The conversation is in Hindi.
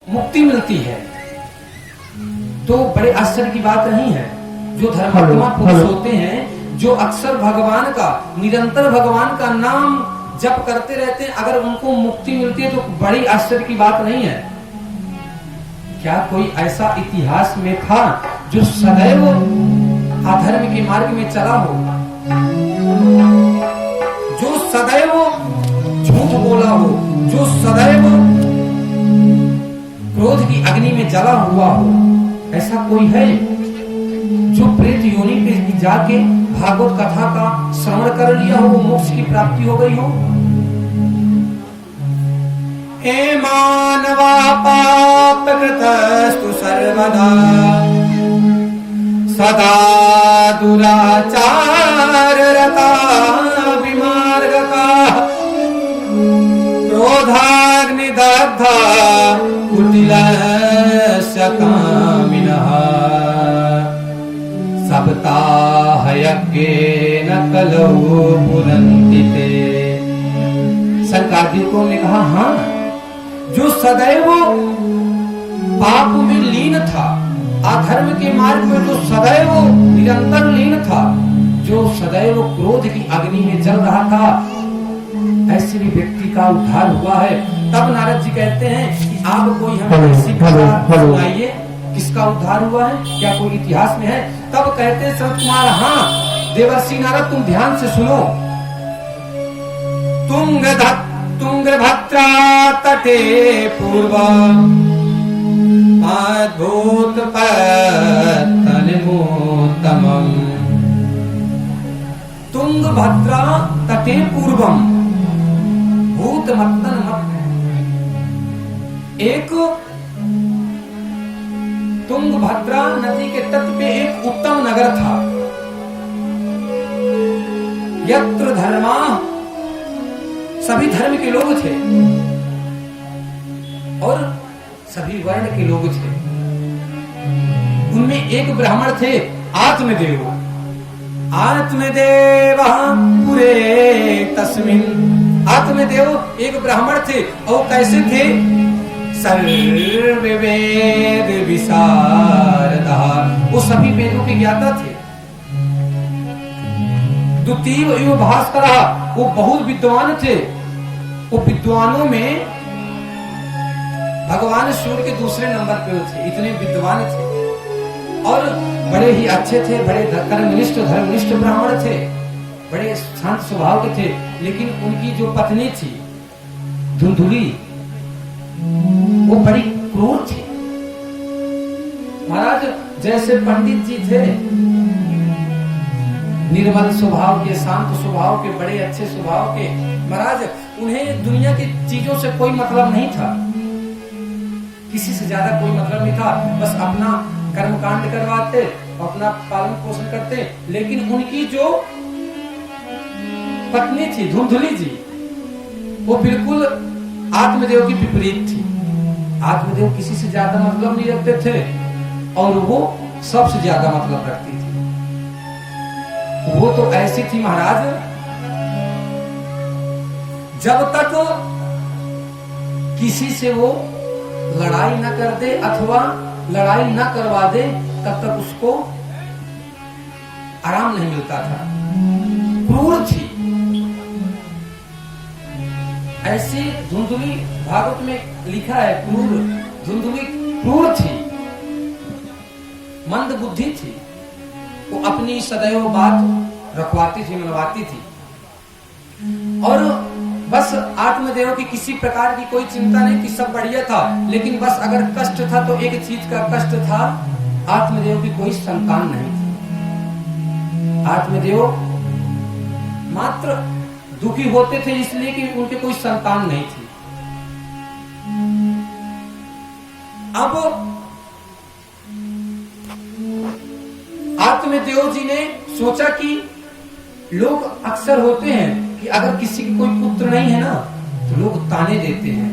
मुक्ति मिलती है तो बड़े आश्चर्य की बात नहीं है। जो धर्मात्मा पुरुष होते हैं, जो अक्सर भगवान का, निरंतर भगवान का नाम जप करते रहते हैं, अगर उनको मुक्ति मिलती है तो बड़ी आश्चर्य की बात नहीं है। क्या कोई ऐसा इतिहास में था जो सदैव अधर्म के मार्ग में चला हो, जो सदैव झूठ बोला हो, जो सदैव क्रोध की अग्नि में जला हुआ हो? ऐसा कोई है जो प्रेत योनि पे जाके भागवत कथा का श्रवण कर लिया हो, वो मोक्ष की प्राप्ति हो गई हो? हे मानवा पापकृतस्तु सर्वदा सदा दुराचार रता विमार्गका क्रोधाग्निदग्धा कुटिलस्य कामिनः सप्ताह यज्ञेन कलौ पुरन्ति ते। सरकार्दिकों ने कहा, हाँ, जो सदैव पाप में लीन था, अधर्म के मार्ग में जो सदैव निरंतर लीन था, जो सदैव क्रोध की अग्नि में जल रहा था, ऐसे भी व्यक्ति का उद्धार हुआ है। तब नारद जी कहते हैं कि आप कोई हमें ऐसी कथा सुनाइए, किसका उद्धार हुआ है, क्या कोई इतिहास में है? तब कहते हैं संत कुमार, हाँ देवर्षि नारद, तुम ध्यान से सुनो। तुंगभद्रा तटे पूर्व अद्भुत पतनमोत्तमम्। तुंगभद्रा तटे पूर्वम भूत मत्तन मत। एक तुंगभद्रा नदी के तट पे एक उत्तम नगर था। यत्र धर्मा, सभी धर्म के लोग थे और सभी वर्ण के लोग थे। उनमें एक ब्राह्मण थे, आत्मदेव। आत्मदेव पुरे तस्मिन्। आत्मदेव एक ब्राह्मण थे और कैसे थे? सर्व वेद विशारदः, वो सभी वेदों के ज्ञाता थे। द्वितीय एवं भास्करः, वो बहुत विद्वान थे। वो विद्वानों में भगवान सूर्य के दूसरे नंबर पे थे, इतने विद्वान थे और बड़े ही अच्छे थे, बड़े कर्मनिष्ठ धर्मनिष्ठ ब्राह्मण थे, बड़े शांत स्वभाव के थे। लेकिन उनकी जो पत्नी थी धुंधुली, वो बड़ी क्रूर थी। महाराज जैसे पंडित जी थे, निर्मल स्वभाव के, शांत स्वभाव के, बड़े अच्छे स्वभाव के, महाराज उन्हें दुनिया की चीजों से कोई मतलब नहीं था, किसी से ज्यादा कोई मतलब नहीं था। बस अपना कर्मकांड करवाते, अपना पालन पोषण करते। लेकिन उनकी जो पत्नी थी धुंधुली जी, वो बिल्कुल आत्मदेव की विपरीत थी। आत्मदेव किसी से ज्यादा मतलब नहीं रखते थे और वो सबसे ज्यादा मतलब रखती थी। वो तो ऐसी थी महाराज, जब तक किसी से वो लड़ाई न कर दे अथवा लड़ाई न करवा दे, तब तक उसको आराम नहीं मिलता था। क्रूर थी। ऐसी धुंधुली, भागवत में लिखा है, क्रूर धुंधुली क्रूर थी, मंद बुद्धि थी। वो अपनी सदैव बात रखवाती थी, मनवाती थी और बस आत्मदेव की किसी प्रकार की कोई चिंता नहीं थी, सब बढ़िया था। लेकिन बस अगर कष्ट था तो एक चीज का कष्ट था, आत्मदेव की कोई संतान नहीं थी। आत्मदेव मात्र दुखी होते थे इसलिए कि उनके कोई संतान नहीं थी। अब आत्मदेव जी ने सोचा कि लोग अक्सर होते हैं कि अगर किसी की कोई पुत्र नहीं है ना, तो लोग ताने देते हैं,